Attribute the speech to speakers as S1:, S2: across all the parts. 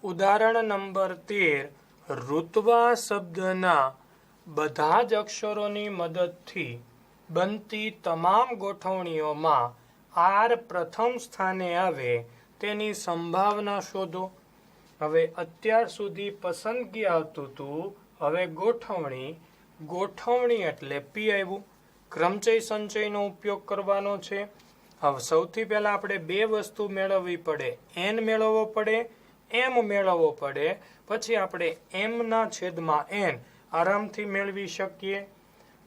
S1: ઉદાહરણ નંબર 13 ઋત્વા શબ્દના બધા જ અક્ષરોની મદદથી બનતી તમામ ગોઠવણીઓમાં આર પ્રથમ સ્થાને આવે તેની સંભાવના શોધો। હવે અત્યાર સુધી પસંદગી આવતું હતું, હવે ગોઠવણી એટલે પી આવ્યું, ક્રમચય સંચયનો ઉપયોગ કરવાનો છે। હવે સૌથી પહેલા આપણે બે વસ્તુ મેળવવી પડે, એન મેળવવો પડે, એમ મેળવવો પડે, પછી આપણે એમ ના છેદમાં એન આરામથી મેળવી શકીએ।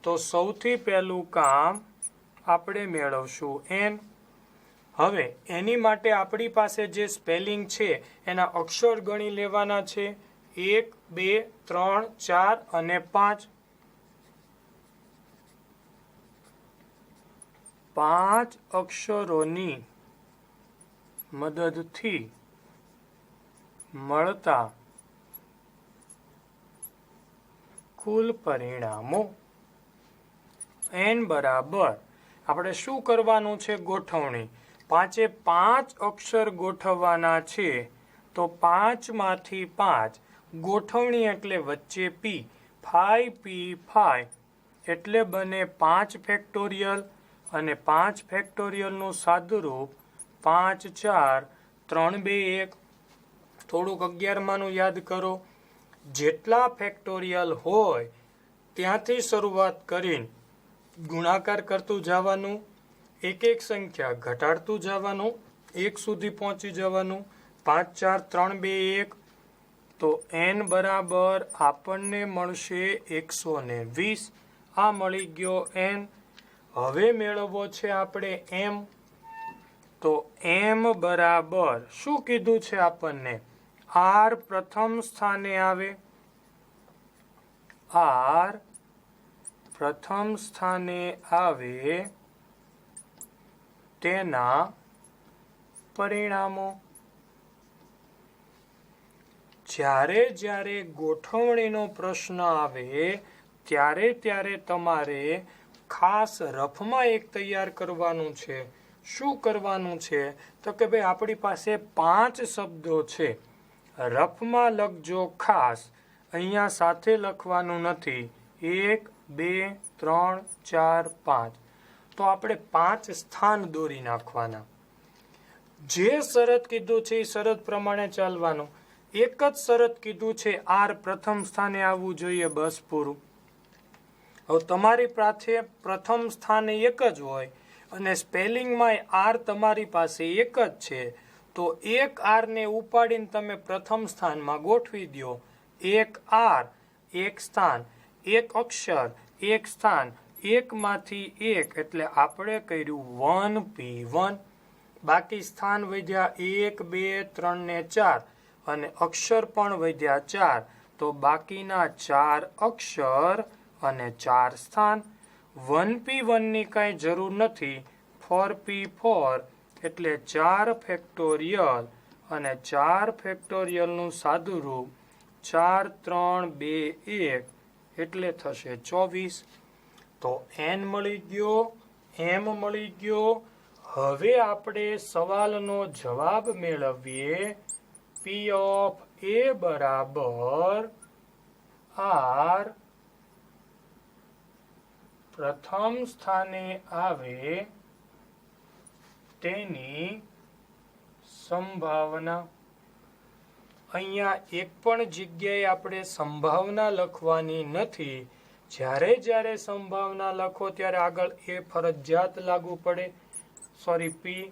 S1: તો સૌથી પહેલું કામ આપણે મેળવશું એન। હવે એની માટે આપણી પાસે જે સ્પેલિંગ છે એના અક્ષર ગણી લેવાના છે, 1 2 3 4 અને 5। 5 અક્ષરોની મદદથી મળતા કુલ પરિણામો। એન બરાબર આપણે શું કરવાનું છે? ગોઠવણી। 5 5 અક્ષર ગોઠવવાના છે, તો 5 માંથી 5 ગોઠવણી એટલે વચ્ચે પી, 5 પી 5 એટલે બને 5 ફેક્ટોરિયલ, અને 5 ફેક્ટોરિયલનું સાદુરૂપ 5 4 3 2 1। થોડુંક 11માનું યાદ કરો, જેટલા ફેક્ટોરિયલ હોય ત્યાંથી શરૂઆત કરીને ગુણાકાર કરતું જવાનું, એક એક સંખ્યા ઘટાડતું જવાનું, 1 સુધી પહોંચી જવાનું, 5 4 3 2 1। તો એન બરાબર આપણને મળશે 120। આ મળી ગયો એન। હવે મેળવવો છે આપણે એમ। તો એમ બરાબર શું કીધું છે આપણને? આર પ્રથમ સ્થાને આવે, આર પ્રથમ સ્થાને આવે તેના પરિણામો। જ્યારે ગોઠવણીનો પ્રશ્ન આવે ત્યારે તમારે ખાસ રફમાં એક તૈયાર કરવાનું છે। શું કરવાનું છે? તો કે ભાઈ આપણી પાસે 5 શબ્દો છે, રફમાં લખજો ખાસ, અહીંયા સાથે લખવાનું નથી। 1 2 3 4 5। તો આપણે 5 સ્થાન દોરી નાખવાના। જે શરત કીધું છે એ શરત પ્રમાણે ચાલવાનું। એક જ શરત કીધું છે આર પ્રથમ સ્થાને આવવું જોઈએ, બસ પૂરું। હવે તમારી પાસે પ્રથમ સ્થાને એક જ હોય અને સ્પેલિંગમાં આર તમારી પાસે એક જ છે, તો એક આરને ઉપાડીને તમે પ્રથમ સ્થાનમાં ગોઠવી દો। એક આર એક સ્થાન, એક અક્ષર એક સ્થાન, એકમાંથી એક એટલે આપણે કર્યું 1p1। બાકી સ્થાન વધ્યા 1 2 3 ને 4 અને અક્ષર પણ વધ્યા 4, તો બાકીના 4 અક્ષર અને 4 સ્થાન। 1p1 ની કાંઈ જરૂર નથી, 4p4 એટલે 4 ફેક્ટોરિયલ, અને 4 ફેક્ટોરિયલનું સાદુરૂપ 4 3 2 1 એટલે થશે 24। તો એન મળી ગયો, એમ મળી ગયો। હવે આપણે સવાલનો જવાબ મેળવીએ। પી ઓફ એ બરાબર આર પ્રથમ સ્થાને આવે તેની સંભાવના। અહીંયા એક પણ જગ્યાએ આપણે સંભાવના લખવાની નથી। જ્યારે સંભાવના લખો ત્યારે આગળ એ ફરજિયાત લાગુ પડે, પી।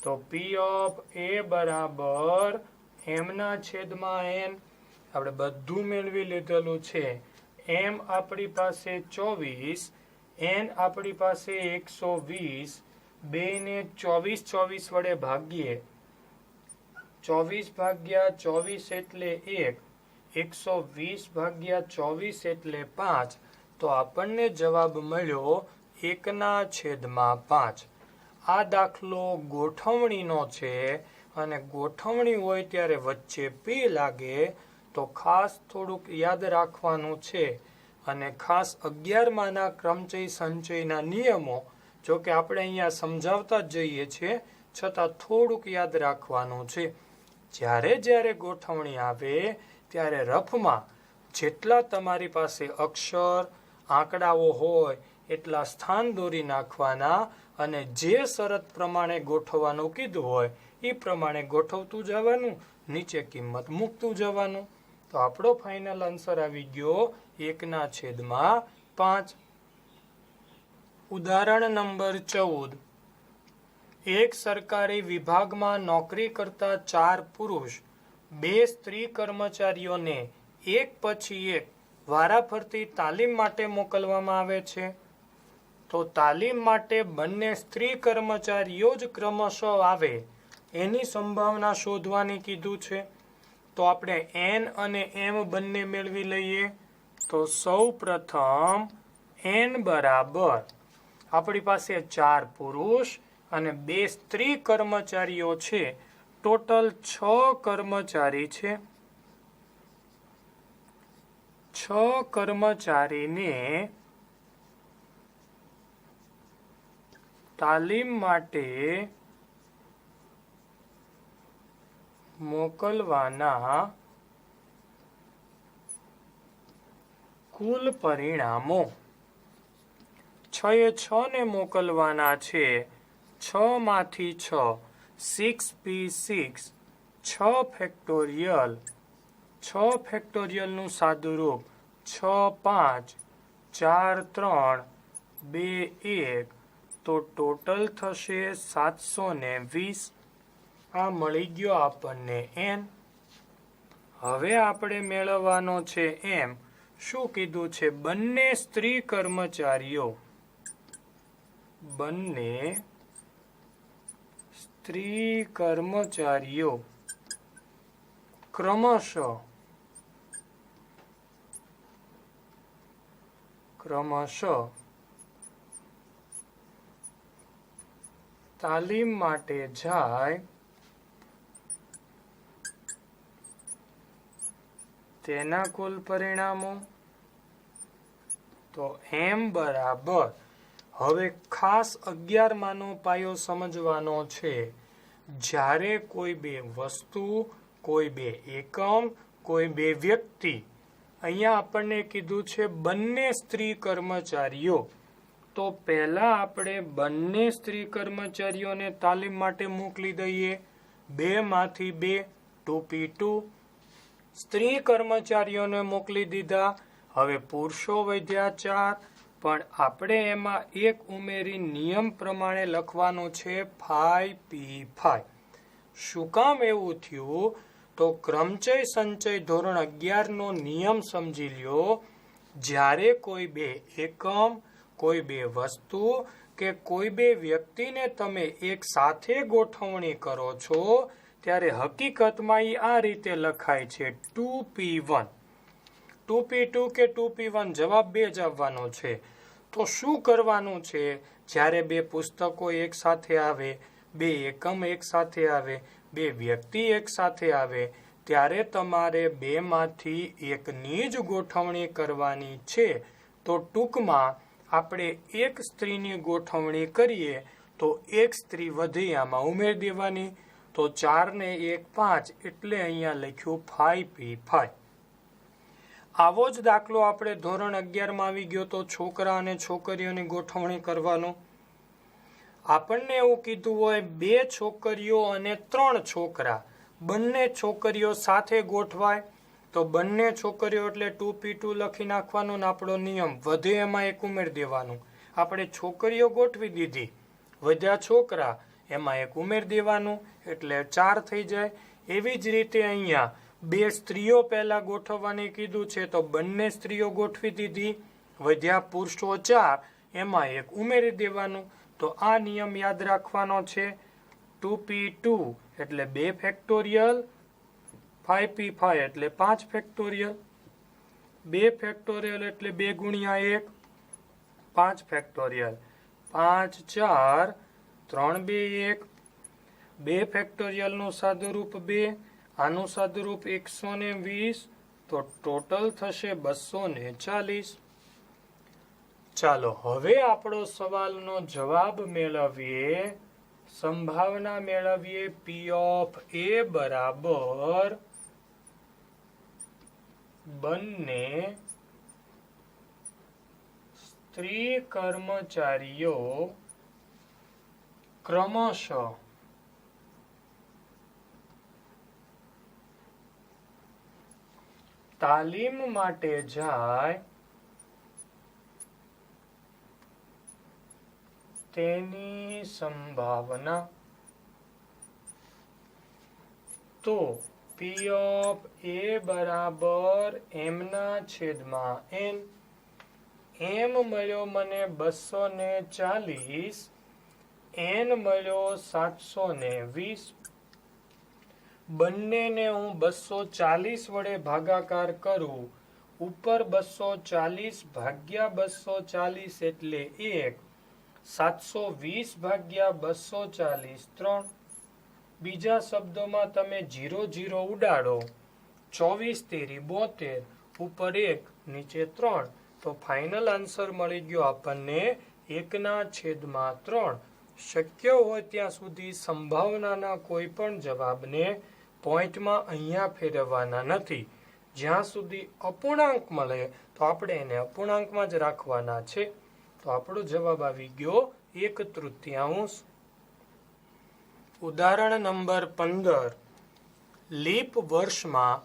S1: તો પી ઓફ એ બરાબર એમના છેદમાં એન, આપણે બધું મેળવી લીધેલું છે। એમ આપણી પાસે 24, એન આપણી પાસે 120, બેને 24 વડે ભાગીએ, 24 ભાગ્યા 24 એટલે 1, 120 ભાગ્યા 24 એટલે 5। તો આપણને જવાબ મળ્યો 1/5। આ દાખલો ગોઠવણીનો છે, અને ગોઠવણી હોય ત્યારે વચ્ચે પી લાગે તો ખાસ થોડુંક યાદ રાખવાનું છે। અને ખાસ 11માના ક્રમચય સંચયના નિયમો, જો કે આપણે અહીંયા સમજાવતા જ જઈએ છીએ, છતાં થોડુંક યાદ રાખવાનું છે। જ્યારે જ્યારે ગોઠવણી આવે ત્યારે રફમાં જેટલા તમારી પાસે અક્ષર આંકડાઓ હોય એટલા સ્થાન દોરી નાખવાના અને જે શરત પ્રમાણે ગોઠવવાનું કીધું હોય એ પ્રમાણે ગોઠવતું જવાનું, નીચે કિંમત મૂકતું જવાનું. તો આપણો ફાઇનલ આન્સર આવી ગયો 1/5. ઉદાહરણ નંબર 14. એક સરકારી વિભાગમાં નોકરી કરતા 4 પુરુષ 2 સ્ત્રી કર્મચારીઓને એક પછી એક વારાફરતી તાલીમ માટે મોકલવામાં આવે છે. તો તાલીમ માટે બંને સ્ત્રી કર્મચારીઓ જ ક્રમશઃ આવે એની સંભાવના શોધવાની કીધું છે. તો આપણે એન અને એમ બંને મેળવી લઈએ. તો સૌ પ્રથમ એન બરાબર આપણી પાસે 4 પુરુષ અને 2 સ્ત્રી કર્મચારીઓ છે. ટોટલ 6 કર્મચારી છે. 6 કર્મચારીને તાલીમ માટે મોકલવાના કુલ પરિણામો 6 ને મોકલવાના છે. 6 માંથી 6 6p6 6 ફેક્ટોરિયલ 6 ફેક્ટોરિયલનું સાદુરૂપ 6 5 4 3 2 1. તો ટોટલ થશે 720. આ મળી ગયો આપણને એન. હવે આપણે મેળવવાનો છે એમ. શું કીધું છે? બંને સ્ત્રી કર્મચારીઓ ક્રમશઃ તાલીમ માટે જાય તેના કુલ પરિણામો. તો એમ બરાબર. હવે ખાસ 11 માનો પાયો સમજવાનો છે. જ્યારે કોઈ બે વસ્તુ, કોઈ બે એકમ, કોઈ બે વ્યક્તિ, અહીંયા આપણને કીધું છે બંને સ્ત્રી કર્મચારીઓ. તો પહેલા આપણે બંને સ્ત્રી કર્મચારીઓને તાલીમ માટે મોકલી દઈએ. 2 માંથી 2 2p2. સ્ત્રી કર્મચારીઓને મોકલી દીધા. હવે પુરુષો વધ્યા 4, પણ આપણે એમાં એક ઉમેરી નિયમ પ્રમાણે લખવાનું છે 5p5. શું કામ એવું થયું? તો ક્રમચય સંચય ધોરણ 11 નો નિયમ સમજી લ્યો. જ્યારે કોઈ બે એકમ, કોઈ બે વસ્તુ કે કોઈ બે વ્યક્તિને તમે એક સાથે ગોઠવણી કરો છો ત્યારે હકીકતમાં આ રીતે લખાય છે 2p1. 2p2 કે 2p1 જવાબ 2 જ આવવાનો છે. તો શું કરવાનું છે? જ્યારે બે પુસ્તકો એક સાથે આવે, બે એકમ એક સાથે આવે, બે વ્યક્તિ એક સાથે આવે, ત્યારે તમારે 2 માંથી એકની જ ગોઠવણી કરવાની છે. તો ટૂંકમાં આપણે એક સ્ત્રીની ગોઠવણી કરીએ તો એક સ્ત્રી વધી આમાં ઉમેરી દેવાની. તો 4 ને 1 5 એટલે અહીંયા લખ્યું 5p5. આવો જ દાખલો આપણે ધોરણ 11 માં આવી ગયો તો છોકરા અને છોકરીઓની ગોઠવણી કરવાનો. આપણને એવું કીધું હોય 2 છોકરીઓ અને 3 છોકરા, બંને છોકરીઓ સાથે ગોઠવાય. તો બંને છોકરીઓ એટલે 2p2 લખી નાખવાનું. આપણો નિયમ વધે એમાં એક ઉમેરી દેવાનું. આપણે છોકરીઓ ગોઠવી દીધી, વધ્યા છોકરા, એમાં એક ઉમેરી દેવાનું એટલે 4 થઈ જાય. એવી જ રીતે અહીંયા 2 સ્ત્રીઓ પહેલા ગોઠવવાની કીધું છે તો બંને સ્ત્રીઓ ગોઠવી દીધી, વધ્યા પુરુષો 4, એમાં એક ઉમેરી દેવાનું. તો આ નિયમ યાદ રાખવાનો છે. 2p2 એટલે 2 ફેક્ટોરિયલ, 5p5 એટલે 5 ફેક્ટોરિયલ, 2 ફેક્ટોરિયલ એટલે 2 ગુણ્યા 1 5 ફેક્ટોરિયલ, 5 4 3 2 1. 2 ફેક્ટોરિયલનું સાદુરૂપ 2, આનું સાદુરૂપ 120. તો ટોટલ થશે 240. ચાલો હવે આપણો સવાલનો જવાબ મેળવીએ. સંભાવના મેળવીએ પી ઓફ એ બરાબર બંને સ્ત્રી કર્મચારીઓ ક્રમશઃ તાલીમ માટે જાય તેની સંભાવના. તો પી ઓફ એ બરાબર એમના છેદમાં એન. એમ મળ્યો મને 240, એન મળ્યો 720. બંનેને હું 240 વડે ભાગાકાર કરું. ઉપર 240 ભાગ્યા 240 એટલે 1. 720 ભાગ્યા 240 3. બીજા શબ્દોમાં તમે 0 0 ઉડાડો. 24 તેરી 72, ઉપર 1 નીચે 3. તો ફાઇનલ આન્સર મળી ગયો આપણને 1/3. શક્ય હોય ત્યાં સુધી સંભાવનાના કોઈ પણ જવાબને પોઈન્ટમાં અહીંયા ફેરવવાના નથી. જ્યાં સુધી અપૂર્ણાંક મળે તો આપણે એને અપૂર્ણાંકમાં જ રાખવાના છે. તો આપણો જવાબ આવી ગયો 1/3. ઉદાહરણ નંબર 15. લીપ વર્ષમાં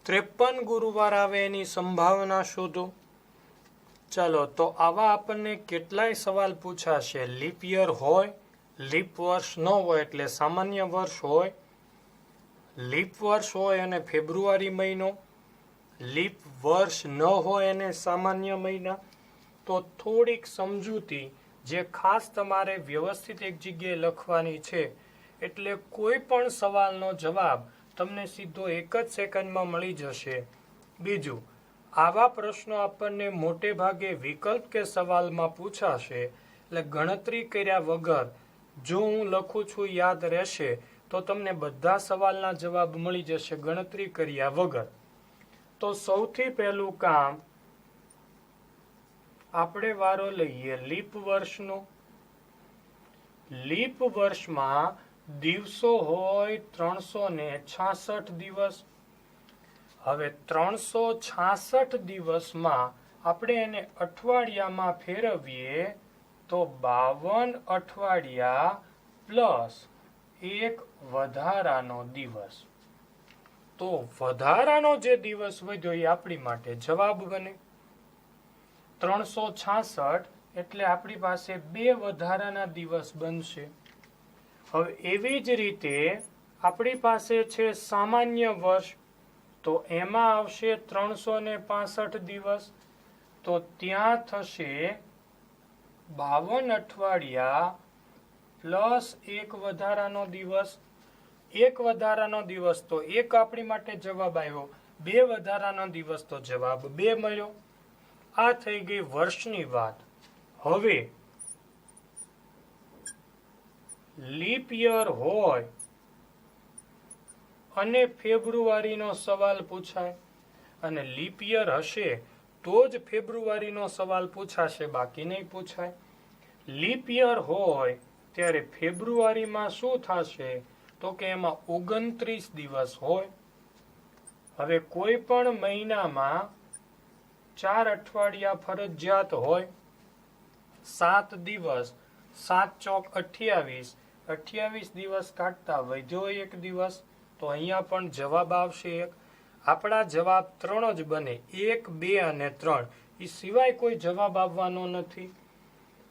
S1: 53 ગુરુવાર આવે એની સંભાવના શોધો. ચાલો, તો આવા આપણને કેટલાય સવાલ પૂછાશે. લીપ યર હોય, લીપ વર્ષ ન હોય એટલે સામાન્ય વર્ષ હોય, લીપ વર્ષ હોય અને ફેબ્રુઆરી મહિનો, લીપ વર્ષ ન હોય અને સામાન્ય મહિના. તો થોડીક સમજૂતી જે ખાસ તમારે વ્યવસ્થિત એક જગ્યાએ લખવાની છે. એટલે કોઈ પણ સવાલનો જવાબ તમને સીધો 1 જ સેકન્ડમાં મળી જશે. બીજું, આવા પ્રશ્નો આપણને મોટે ભાગે વિકલ્પ કે સવાલમાં પૂછાશે. એટલે ગણતરી કર્યા વગર જો હું લખું છું યાદ રહેશે તો તમને બધા સવાલના જવાબ મળી જશે ગણતરી કર્યા વગર. તો સૌથી પહેલું કામ આપણે વારો લઈએ લીપ વર્ષનો. લીપ વર્ષમાં દિવસો હોય 366 દિવસ. હવે 366 દિવસમાં આપણે એને અઠવાડિયામાં ફેરવીએ તો 52 અઠવાડિયા પ્લસ 1 વધારાનો દિવસ. તો વધારાનો જે દિવસ વધ્યો એ આપણી માટે જવાબ બને. 366 એટલે આપણી પાસે 2 વધારાના દિવસ બનશે. હવે એવી જ રીતે આપણી પાસે છે સામાન્ય વર્ષ. તો એમાં આવશે 365 દિવસ. તો ત્યાં થશે 52 અઠવાડિયા પ્લસ 1 વધારાનો દિવસ. 1 વધારાનો દિવસ તો 1 આપણી માટે જવાબ આવ્યો. 2 વધારાનો દિવસ તો જવાબ 2 મળ્યો. આ થઈ ગઈ વર્ષની વાત. હવે લીપ યર હોય અને ફેબ્રુઆરીનો સવાલ પૂછાય, અને લીપ યર હશે તો જ ફેબ્રુઆરીનો સવાલ પૂછાશે, બાકી નહીં પૂછાય. લીપ યર હોય ત્યારે ફેબ્રુઆરીમાં શું થશે તો કે એમાં 29 દિવસ હોય. હવે કોઈ પણ મહિનામાં 4 અઠવાડિયા ફરજિયાત હોય. 7 દિવસ, 7 ચોક 28, 28 દિવસ કાઢતા વધ્યો 1 દિવસ. તો અહીંયા પણ જવાબ આવશે 1. આપણા જવાબ 3 જ બને, 1, 2 અને 3. એ સિવાય કોઈ જવાબ આવવાનો નથી.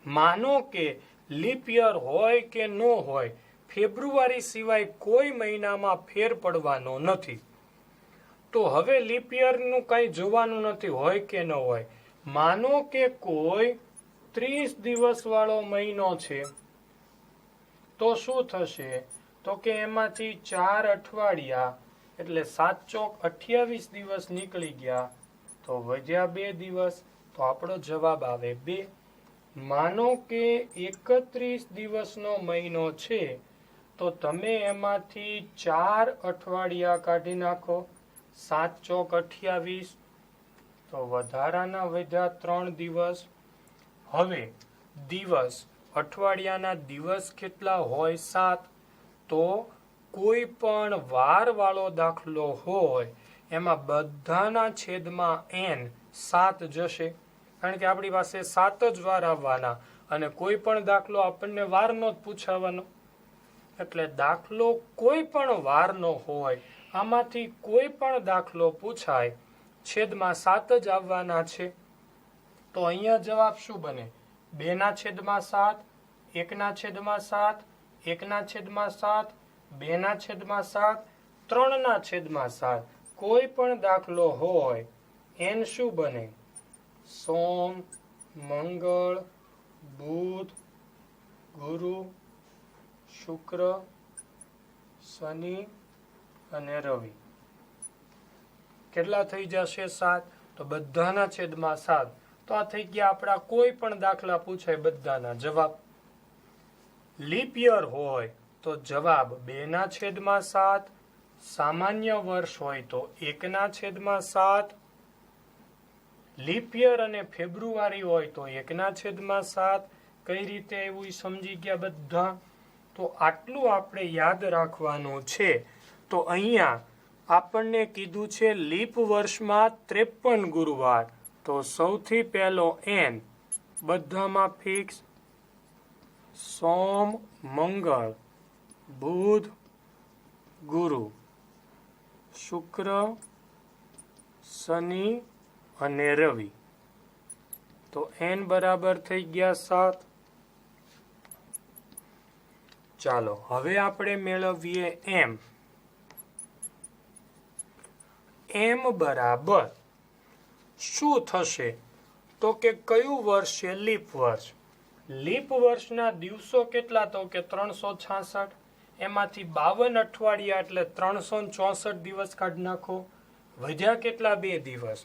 S1: માનો કે લીપ યર હોય કે ન હોય, ફેબ્રુઆરી સિવાય કોઈ મહિનામાં ફેર પડવાનો નથી. તો હવે લીપ યરનું કંઈ જોવાનું નથી હોય કે ન હોય. માનો કે કોઈ 30 દિવસ વાળો મહિનો છે તો શું થશે તો કે એમાંથી 4 અઠવાડિયા એટલે 7 ચોક 28 દિવસ નીકળી ગયા. તો વધ્યા 2 દિવસ. તો આપણો જવાબ આવે 2. માનો કે 31 દિવસનો મહિનો છે તો તમે એમાંથી 4 અઠવાડિયા કાઢી નાખો. 7 ચોક 28. તો વધારાના વધ્યા 3 દિવસ. હવે દિવસ અઠવાડિયાના દિવસ કેટલા હોય 7, તો કોઈ પણ વાર વાળો દાખલો હોય એમાં બધાના છેદમાં n 7 જશે, કારણ કે આપણી પાસે 7 જ વાર આવવાના અને કોઈ પણ દાખલો આપણને વારનો જ પૂછાવાનો, એટલે દાખલો કોઈ પણ વારનો હોય આમાંથી કોઈ પણ દાખલો પૂછાય છેદમાં 7 જ આવવાના છે. તો અહીંયા જવાબ શું બને? 2/7, 1/7, 1/7, 2/7, 3/7. કોઈ પણ દાખલો હોય n શું બને? સોમ, મંગળ, બુધ, ગુરુ, શુક્ર, શનિ અને રવિ. કેટલા થઈ જશે? 7. તો બધાના છેદમાં 7. તો આ થઈ ગયા આપણા કોઈ પણ દાખલા પૂછાય બધાના જવાબ. લીપ યર હોય તો જવાબ 2/7, સામાન્ય વર્ષ હોય તો 1/7, લીપ યર અને ફેબ્રુઆરી હોય તો 1/7. કઈ રીતે એવું સમજી ગયા બધા? તો આટલું આપણે યાદ રાખવાનું છે. તો અહીંયા આપણને કીધું છે લીપ વર્ષમાં 53 ગુરુવાર. તો સૌથી પહેલો n બધામાં ફિક્સ, સોમ, મંગળ, બુધ, ગુરુ, શુક્ર, શનિ અને રવિ. તો n બરાબર થઈ ગયા 7. ચાલો હવે આપણે મેળવીએ m. m બરાબર શું થશે? તો કે કયું વર્ષ છે? લીપ વર્ષ. લીપ વર્ષના દિવસો કેટલા? તો કે 366. એમાંથી 52 અઠવાડિયા એટલે 364 દિવસ કાઢી નાખો. વધ્યા કેટલા? 2 દિવસ.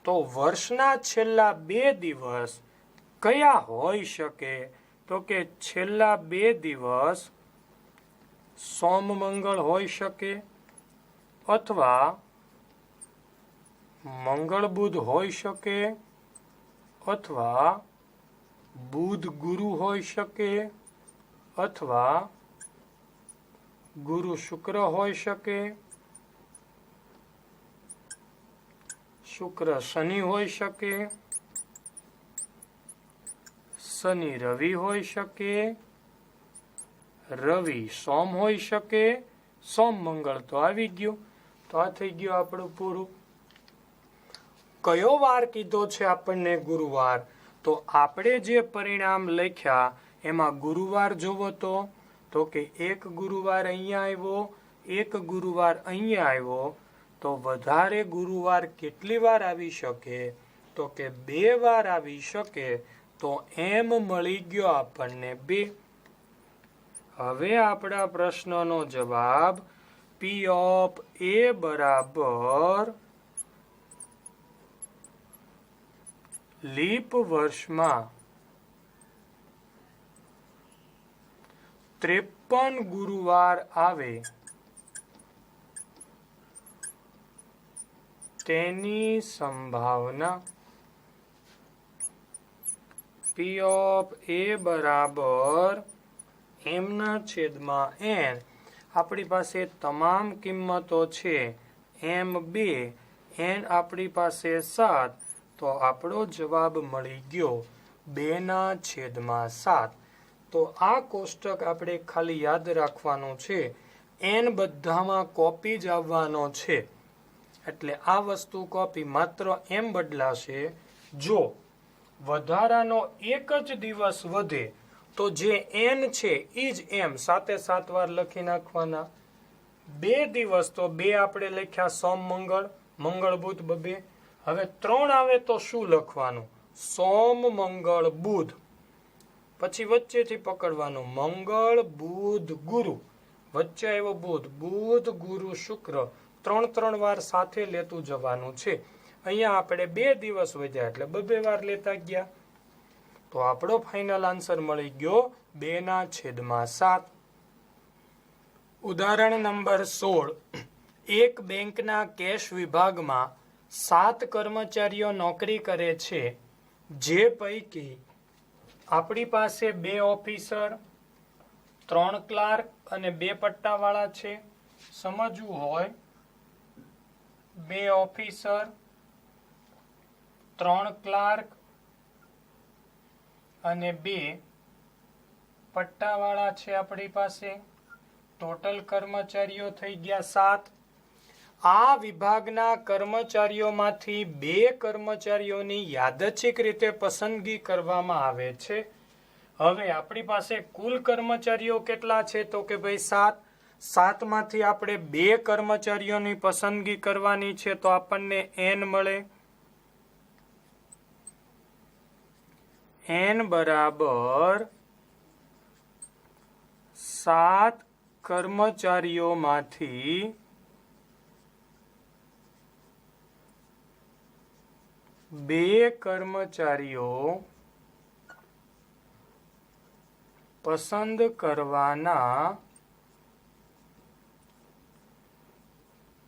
S1: તો વર્ષના છેલ્લા 2 દિવસ કયા હોઈ શકે? તો કે છેલ્લા 2 દિવસ સોમ મંગળ હોઈ શકે, અથવા મંગળ બુધ હોઈ શકે, અથવા બુધ ગુરુ હોઈ શકે, અથવા ગુરુ શુક્ર હોઈ શકે, શુક્ર શનિ હોઈ શકે, શનિ રવિ હોઈ શકે, રવિ સોમ હોઈ શકે, સોમ મંગળ તો આવી ગયું. તો આ થઈ ગયું આપણું પૂરું. કયો વાર કીધો છે આપણને? ગુરુવાર. તો આપણે જે પરિણામ લખ્યા એમાં ગુરુવાર જોવો તો કે એક ગુરુવાર અહીંયા આવ્યો, એક ગુરુવાર અહીંયા આવ્યો. તો વધારે ગુરુવાર કેટલી વાર આવી શકે? તો કે 2 વાર આવી શકે. તો એમ મળી ગયો આપણને 2. હવે આપણા પ્રશ્નનો જવાબ P of A બરાબર લીપ વર્ષમાં 53 ગુરુવાર આવે તેની સંભાવના. P of A બરાબર m ના છેદમાં n. આપણી પાસે તમામ કિંમતો છે. m2, n આપણી પાસે 7. તો આપણો જવાબ મળી ગયો 2/7. તો આ કોષ્ટક આપણે ખાલી યાદ રાખવાનું છે. n બધામાં કોપી જ આવવાનો છે, એટલે આ વસ્તુ કોપી માત્ર m બદલાશે. જો વધારાનો એક જ દિવસ વધે તો જે n છે એ જ m 7 વાર લખી નાખવાના. 2 દિવસ તો 2 આપણે લખ્યા, સોમ મંગળ, મંગળ બુધ 2. હવે 3 આવે તો શું લખવાનું? સોમ મંગળ બુધ. પછી વચ્ચેથી પકડવાનું મંગળ બુધ ગુરુ. વચ્ચે આવ્યો બુધ, બુધ ગુરુ શુક્ર. 3 વાર સાથે લેતું જવાનું છે. અહીંયા આપણે 2 દિવસ વધ્યા એટલે 2 વાર લેતા ગયા. તો આપણો ફાઇનલ આન્સર મળી ગયો 2/7. ઉદાહરણ નંબર 16. એક બેંકના કેશ વિભાગમાં 7 કર્મચારીઓ નોકરી કરે છે, જે પૈકી આપણી પાસે 2 ઓફિસર, 3 ક્લાર્ક અને 2 પટ્ટાવાળા છે. સમજવું હોય 2 ઓફિસર, 3 ક્લાર્ક અને 2 પટ્ટાવાળા છે આપણી પાસે. ટોટલ કર્મચારીઓ થઈ ગયા 7. આ વિભાગના કર્મચારીઓમાંથી 2 કર્મચારીઓની યાદચ્છિક રીતે પસંદગી કરવામાં આવે છે. હવે આપણી પાસે કુલ કર્મચારીઓ કેટલા છે તો કે ભાઈ 7. 7 માંથી આપણે 2 કર્મચારીઓની પસંદગી કરવાની છે તો આપણને n મળે. n બરાબર 7 કર્મચારીઓમાંથી 2 કર્મચારીઓ પસંદ કરવાના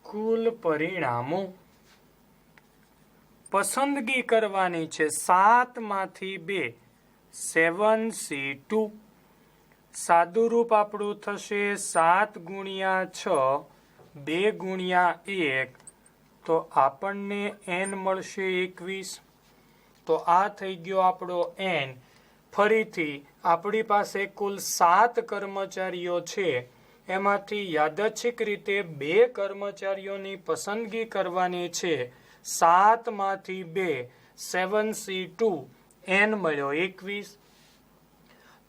S1: કુલ પરિણામો. પસંદગી કરવાની છે 7 માંથી 2, 7C2. સાદું રૂપ આપણું થશે 7 ગુણ્યા 6, 2 ગુણ્યા 1, તો આપણને n મળશે 21. તો આ થઈ ગયો આપણો n. ફરીથી આપણી પાસે કુલ 7 કર્મચારીઓ છે, એમાંથી યાદચ્છિક રીતે 2 કર્મચારીઓની પસંદગી કરવાની છે. 7 માંથી 2, 7C2, n મળ્યો 21.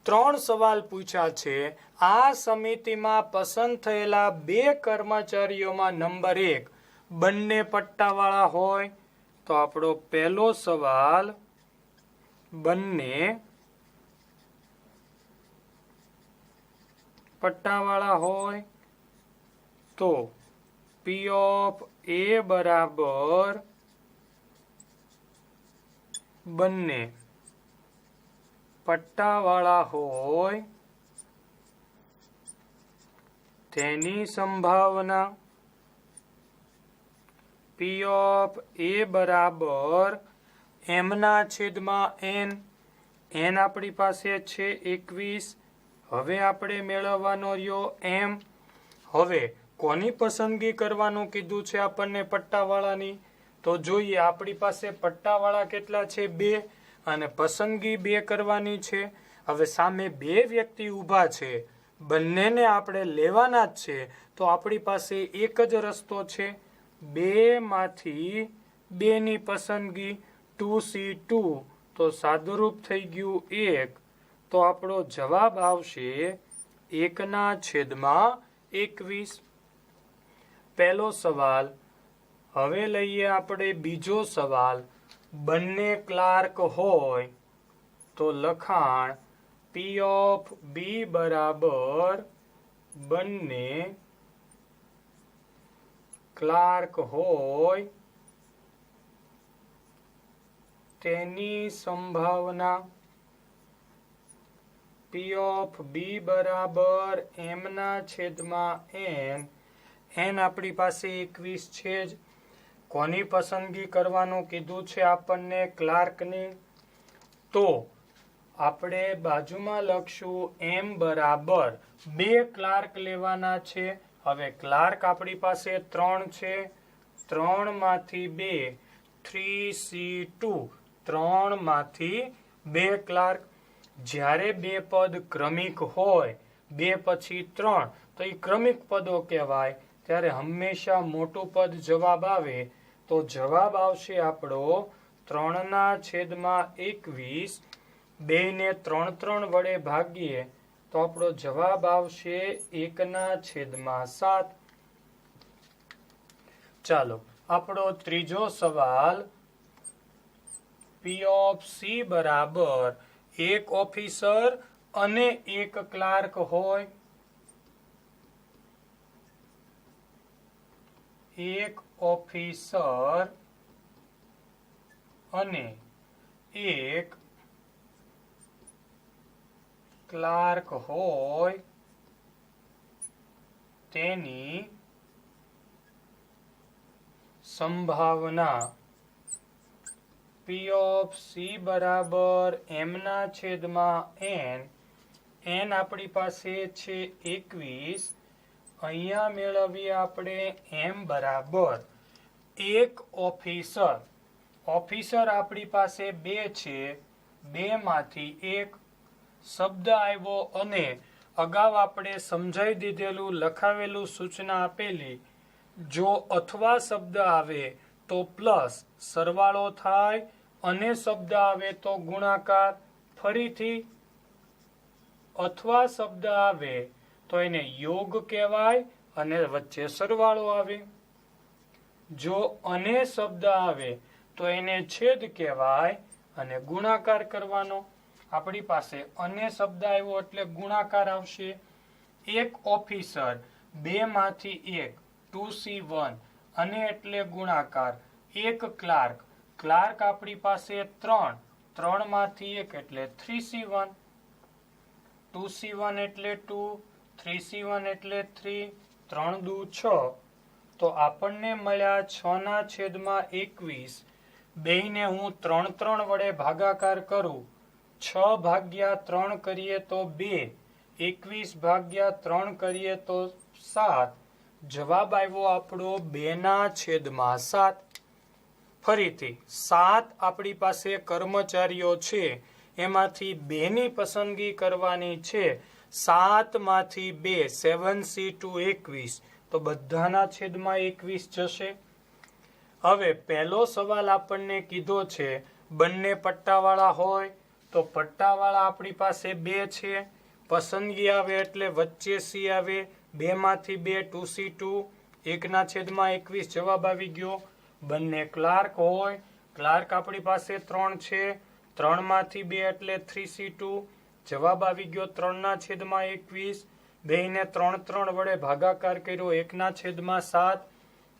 S1: 3 સવાલ પૂછ્યા છે. આ સમિતિમાં પસંદ થયેલા 2 કર્મચારીઓમાં નંબર 1 બંને પટ્ટાવાળા હોય તો આપણો પહેલો સવાલ બંને પટ્ટાવાળા હોય તો P of A બરાબર બંને પટ્ટાવાળા હોય તેની સંભાવના. P of A બરાબર m ના છેદમાં n. n આપણી પાસે છે 21. હવે આપણે મેળવવાનો રહ્યો m. હવે કોની પસંદગી કરવાનું કીધું છે આપણને પટ્ટાવાળાની? તો જોઈએ આપણી પાસે પટ્ટાવાળા કેટલા છે 2 અને પસંદગી 2 કરવાની છે. હવે સામે 2 વ્યક્તિ ઊભા છે, બંનેને આપણે લેવાના જ છે, તો આપણી પાસે એક જ રસ્તો છે. 2 માંથી 2 ની પસંદગી 2C2, તો સાદુરૂપ થઈ ગયું 1. તો આપણો જવાબ આવશે 1 ના છેદમાં 21. પહેલો સવાલ. હવે લઈએ આપણે બીજો સવાલ. બંને ક્લાર્ક હોય તો લખાણ P of B બરાબર બંને ક્લાર્ક હોય તેની સંભાવના. P of B બરાબર m ના છેદમાં n. n આપણી પાસે 21 છે જ. કોની પસંદગી કરવાનું કીધું છે આપણને? ક્લાર્કની. તો આપણે બાજુમાં લખશું m બરાબર 2 ક્લાર્ક લેવાના છે. હવે ક્લાર્ક આપણી પાસે 3 છે. 3 માંથી 2, 3C2. 3 માંથી 2 ક્લાર્ક. જ્યારે 2 પદ ક્રમિક હોય, 2 પછી 3, તો એ ક્રમિક પદો કહેવાય. ત્યારે હંમેશા મોટું પદ જવાબ આવે. તો જવાબ આવશે આપણો 3 ના છેદમાં 21. 2 ને 3 3 વડે ભાગીએ તો આપણો જવાબ આવશે 1 ના છેદમાં 7. ચાલો આપણો ત્રીજો સવાલ. P of C બરાબર 1 ઓફિસર અને 1 ક્લાર્ક હોય. 1 ઓફિસર અને 1 ક્લાર્ક હોય તેની સંભાવના. પી ઓફ સી બરાબર એમ ના છેદમાં એન. એન આપણી પાસે છે 21. અહીંયા મેળવીએ આપણે એમ બરાબર એક ઓફિસર. ઓફિસર આપણી પાસે 2 છે. 2 માંથી એક શબ્દ આવ્યો અને અગાઉ આપણે સમજાવી દીધેલું લખાવેલું સૂચના આપેલી, જો અથવા શબ્દ આવે તો પ્લસ સરવાળો થાય અને શબ્દ આવે તો ગુણાકાર. ફરીથી અથવા શબ્દ આવે તો એને યોગ કહેવાય અને વચ્ચે સરવાળો આવે. જો અને શબ્દ આવે તો એને છેદ કહેવાય અને ગુણાકાર કરવાનો. આપણી પાસે અને શબ્દ આવ્યો એટલે ગુણાકાર આવશે. એક ઓફિસર 2 માંથી એક 2C1 અને એટલે ગુણાકાર. એક ક્લાર્ક. ક્લાર્ક આપણી પાસે 3. 3 માંથી એક એટલે 3C1. 2C1 એટલે 2, 3C1 એટલે 3, 3 દુ 6. તો આપણને મળ્યા 6 ના છેદમાં 21. બેયને હું 3 3 વડે ભાગાકાર કરું. 6 ભાગ્યા 3 કરીએ તો 2. 21 ભાગ્યા 3 કરીએ તો 7. જવાબ આવ્યો આપણો 2 ના છેદમાં 7. ફરીથી 7 આપણી પાસે કર્મચારીઓ છે, એમાંથી 2 ની પસંદગી કરવાની છે. 7 માંથી 2 7C2 21. તો બધાના છેદમાં 21 જશે. હવે પહેલો સવાલ આપણને કીધો છે બંને પટ્ટાવાળા હોય, તો પટ્ટાવાળા આપણી પાસે 2 છે. પસંદગી આવે એટલે વચ્ચે સી આવે. 2 માંથી 2 2C2 1 ના છેદમાં 21 જવાબ આવી ગયો. બંને ક્લાર્ક હોય, ક્લાર્ક આપણી પાસે 3 છે. 3 માંથી 2 એટલે 3C2 જવાબ આવી ગયો 3 ના છેદમાં 21. બેયને 3 3 વડે ભાગાકાર કર્યો 1 ના છેદમાં 7.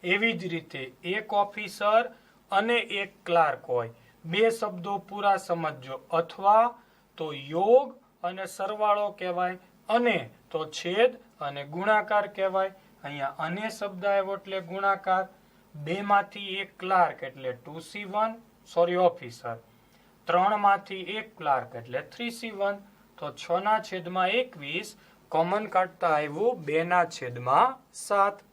S1: એવી જ રીતે એક ઓફિસર અને એક ક્લાર્ક હોય. 2 શબ્દો પૂરા સમજજો. અથવા તો યોગ અને સરવાળો કહેવાય અને તો છેદ અને ગુણાકાર કહેવાય. અહીંયા અને શબ્દ આવ્યો એટલે ગુણાકાર. 2 માંથી એક ક્લાર્ક એટલે 2C1 સોરી ઓફિસર. 3 માંથી એક ક્લાર્ક એટલે 3C1. તો 6 ના છેદમાં 21 કોમન કાઢતા આવ્યું 2 ના છેદમાં 7.